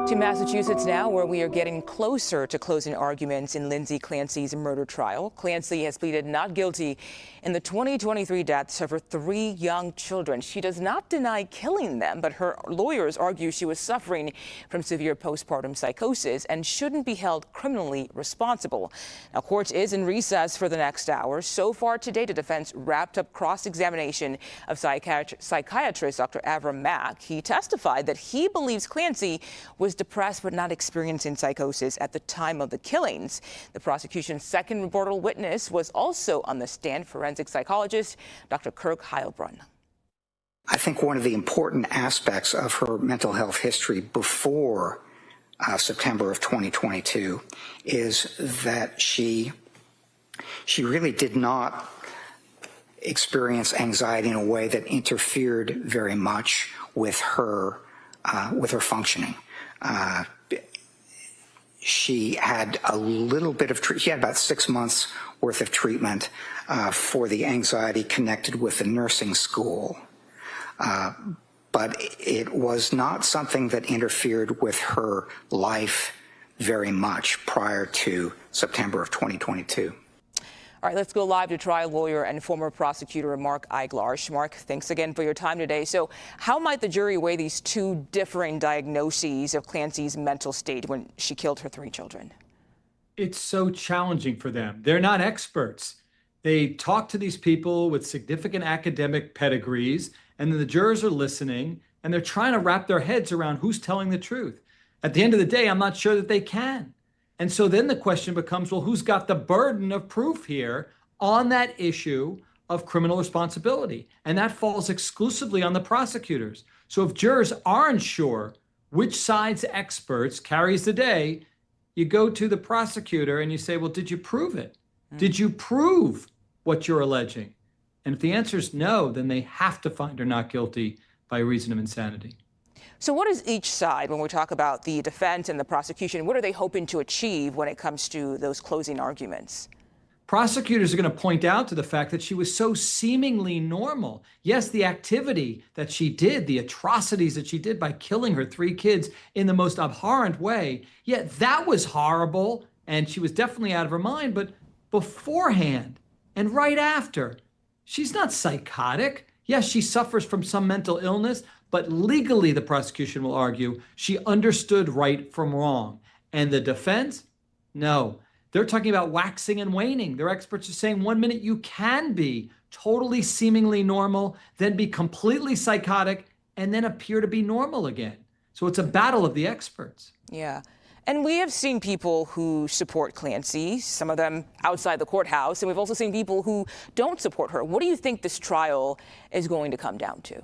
To Massachusetts now, where we are getting closer to closing arguments in Lindsay Clancy's murder trial. Clancy has pleaded not guilty in the 2023 deaths of her 3 young children. She does not deny killing them, but her lawyers argue she was suffering from severe postpartum psychosis and shouldn't be held criminally responsible. Now, court is in recess for the next hour. So far today, the defense wrapped up cross-examination of psychiatrist Dr. Avram Mack. He testified that he believes Clancy was depressed but not experiencing psychosis at the time of the killings. The prosecution's second rebuttal witness was also on the stand, forensic psychologist Dr. Kirk Heilbrunn. I think one of the important aspects of her mental health history before September of 2022 is that she really did not experience anxiety in a way that interfered very much with her functioning. She had a little bit of she had about 6 months worth of treatment for the anxiety connected with the nursing school. But it was not something that interfered with her life very much prior to September of 2022. All right, let's go live to trial lawyer and former prosecutor Mark Eiglarsh. Mark, thanks again for your time today. So how might the jury weigh these 2 differing diagnoses of Clancy's mental state when she killed her 3 children? It's so challenging for them. They're not experts. They talk to these people with significant academic pedigrees, and then the jurors are listening, and they're trying to wrap their heads around who's telling the truth. At the end of the day, I'm not sure that they can. And so then the question becomes, well, who's got the burden of proof here on that issue of criminal responsibility? And that falls exclusively on the prosecutors. So if jurors aren't sure which side's experts carries the day, you go to the prosecutor and you say, well, did you prove it? Did you prove what you're alleging? And if the answer is no, then they have to find her not guilty by reason of insanity. So what is each side, when we talk about the defense and the prosecution, what are they hoping to achieve when it comes to those closing arguments? Prosecutors are going to point out to the fact that she was so seemingly normal. Yes, the activity that she did, the atrocities that she did by killing her 3 kids in the most abhorrent way, yeah, that was horrible, and she was definitely out of her mind. But beforehand and right after, she's not psychotic. Yes, she suffers from some mental illness, but legally, the prosecution will argue, she understood right from wrong. And the defense? No. They're talking about waxing and waning. Their experts are saying 1 minute you can be totally seemingly normal, then be completely psychotic, and then appear to be normal again. So it's a battle of the experts. Yeah. And we have seen people who support Clancy, some of them outside the courthouse, and we've also seen people who don't support her. What do you think this trial is going to come down to?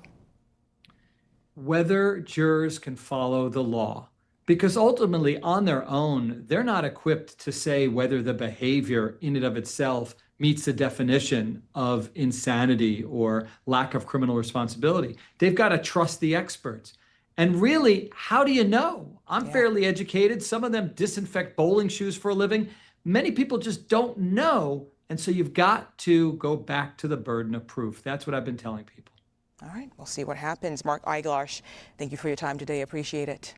Whether jurors can follow the law, because ultimately on their own, they're not equipped to say whether the behavior in and of itself meets the definition of insanity or lack of criminal responsibility. They've got to trust the experts. And really, how do you know? I'm fairly educated. Some of them disinfect bowling shoes for a living. Many people just don't know. And so you've got to go back to the burden of proof. That's what I've been telling people. All right, we'll see what happens. Mark Eiglarsh, thank you for your time today. Appreciate it.